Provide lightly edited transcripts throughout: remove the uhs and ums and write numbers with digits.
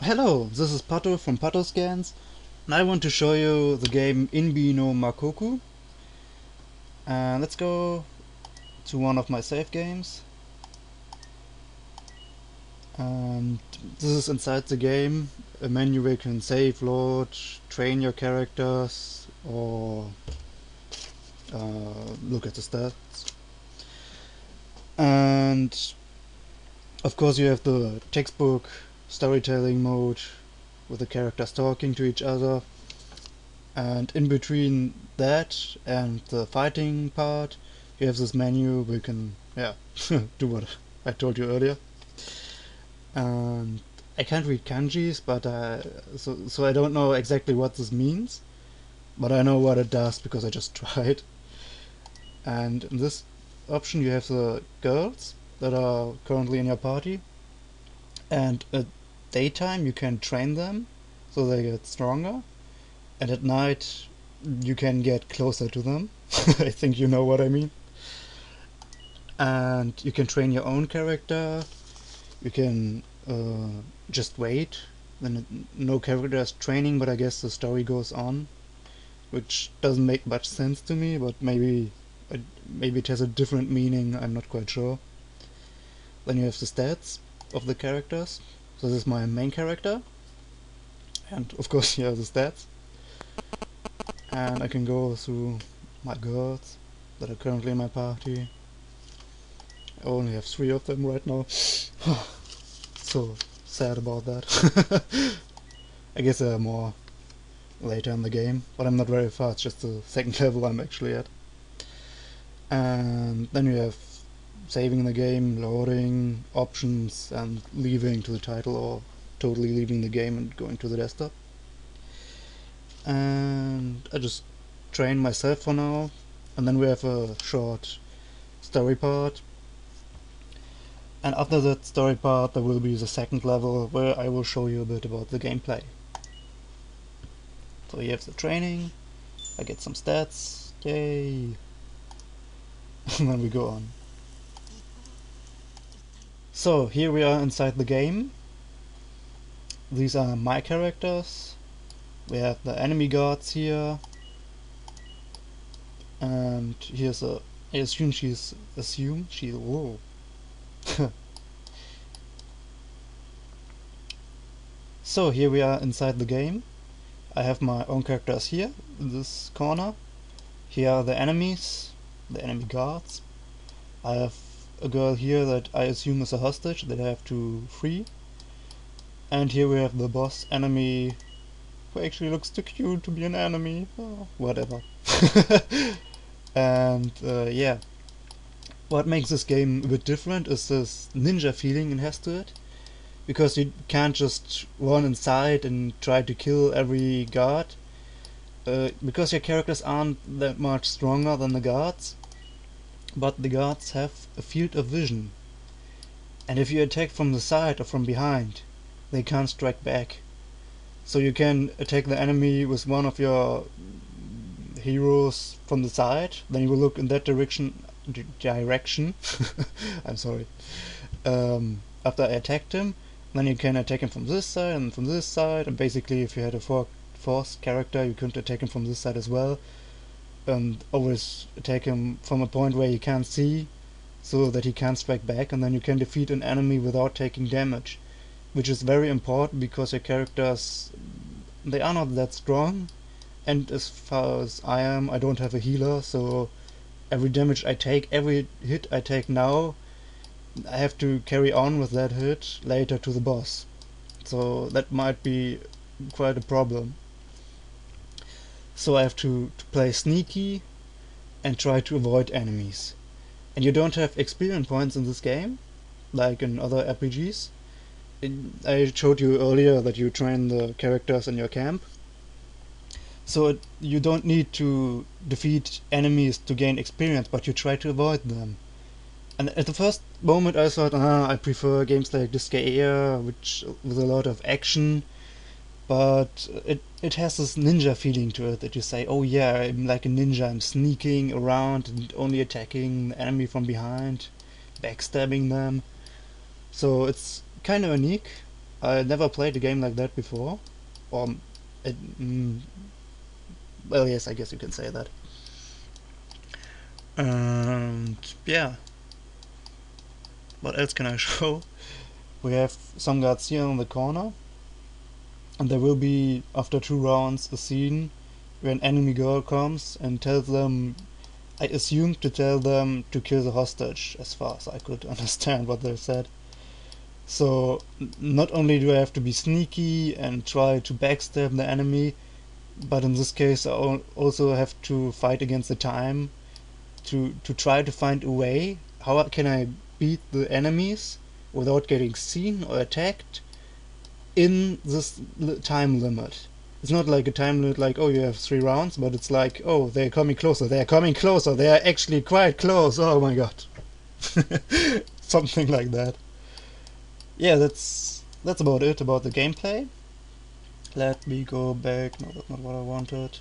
Hello, this is Pato from Pato Scans, and I want to show you the game Inbi no Makoku. And let's go to one of my save games. And this is inside the game, a menu where you can save, load, train your characters, or look at the stats. And of course you have the textbook storytelling mode with the characters talking to each other, and in between that and the fighting part you have this menu where you can do what I told you earlier. And I can't read kanjis, but so I don't know exactly what this means, but I know what it does because I just tried. And in this option you have the girls that are currently in your party, and at daytime you can train them so they get stronger, and at night you can get closer to them. I think you know what I mean. And you can train your own character. You can just wait. Then no character is training, but I guess the story goes on, which doesn't make much sense to me, but maybe it has a different meaning, I'm not quite sure. Then you have the stats of the characters. So this is my main character, and of course here are the stats. And I can go through my girls that are currently in my party. I only have 3 of them right now. So sad about that. I guess there are more later in the game, but I'm not very far, it's just the 2nd level I'm actually at. And then you have saving the game, loading, options, and leaving to the title, or totally leaving the game and going to the desktop. And I just train myself for now, and then we have a short story part. And after that story part there will be the 2nd level where I will show you a bit about the gameplay. So you have the training, I get some stats, yay! And then we go on. So here we are inside the game. These are my characters. We have the enemy guards here, and here's I assume she's whoa. So here we are inside the game. I have my own characters here in this corner. Here are the enemies, the enemy guards. I have a girl here that I assume is a hostage that I have to free. And here we have the boss enemy, who actually looks too cute to be an enemy. Oh, whatever. And yeah, what makes this game a bit different is this ninja feeling it has to it, because you can't just run inside and try to kill every guard, because your characters aren't that much stronger than the guards, but the guards have a field of vision, and if you attack from the side or from behind, they can't strike back. So you can attack the enemy with one of your heroes from the side, then you will look in that direction. I'm sorry. After I attacked him, then you can attack him from this side and from this side, and basically if you had a fourth character you could attack him from this side as well, and always attack him from a point where you can't see, so that he can't strike back, and then you can defeat an enemy without taking damage, which is very important because your characters, they are not that strong, and as far as I am, I don't have a healer, so every damage I take, every hit I take now, I have to carry on with that hit later to the boss. So that might be quite a problem. So I have to play sneaky and try to avoid enemies. And you don't have experience points in this game, like in other RPGs. I showed you earlier that you train the characters in your camp. So you don't need to defeat enemies to gain experience, but you try to avoid them. And at the first moment I thought, I prefer games like Disgaea, which with a lot of action, but it has this ninja feeling to it, that you say, oh yeah, I'm like a ninja, I'm sneaking around and only attacking the enemy from behind, backstabbing them. So it's kind of unique, I never played a game like that before, or it, well, yes, I guess you can say that. And yeah, what else can I show? We have some guards here in the corner, and there will be, after 2 rounds, a scene where an enemy girl comes and tells them, I assumed to tell them to kill the hostage, as far as I could understand what they said. So not only do I have to be sneaky and try to backstab the enemy, but in this case I also have to fight against the time to try to find a way. How can I beat the enemies without getting seen or attacked in this time limit? It's not like a time limit like, oh, you have 3 rounds, but it's like, oh, they're coming closer, they're coming closer, they are actually quite close, oh my god. Something like that. Yeah, that's about it about the gameplay. Let me go back. No, that's not what I wanted.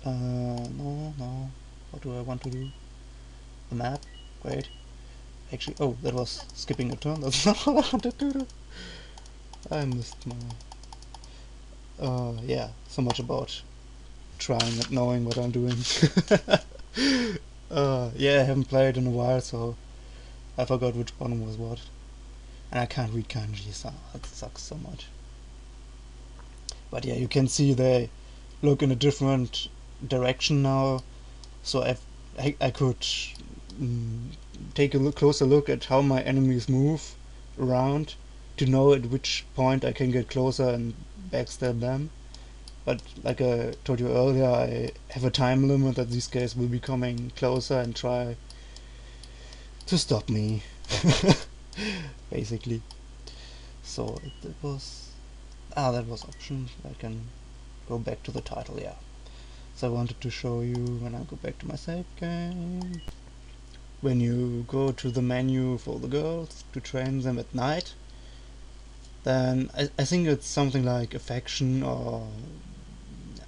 No. What do I want to do? The map? Wait. Actually, oh, that was skipping a turn. That's not what I wanted to do. I missed my... yeah, so much about trying and knowing what I'm doing. Yeah, I haven't played in a while, so I forgot which one was what. And I can't read kanji, so that sucks so much. But yeah, you can see they look in a different direction now, so I could take a closer look at how my enemies move around to know at which point I can get closer and backstab them. But like I told you earlier, I have a time limit that these guys will be coming closer and try to stop me. Basically. So that was options. I can go back to the title, yeah. So I wanted to show you when I go back to my save game. When you go to the menu for the girls to train them at night, then I think it's something like affection or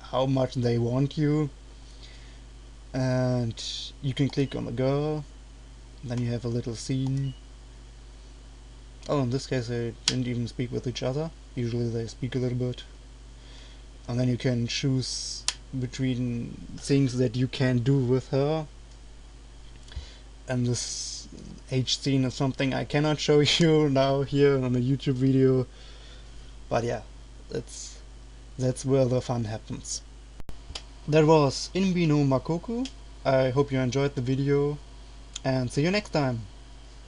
how much they want you, and you can click on the girl, then you have a little scene. Oh, in this case they didn't even speak with each other. Usually they speak a little bit. And then you can choose between things that you can do with her. And this H scene is something I cannot show you now here on a YouTube video. But yeah, that's where the fun happens. That was Inbi no Makoku. I hope you enjoyed the video, and see you next time.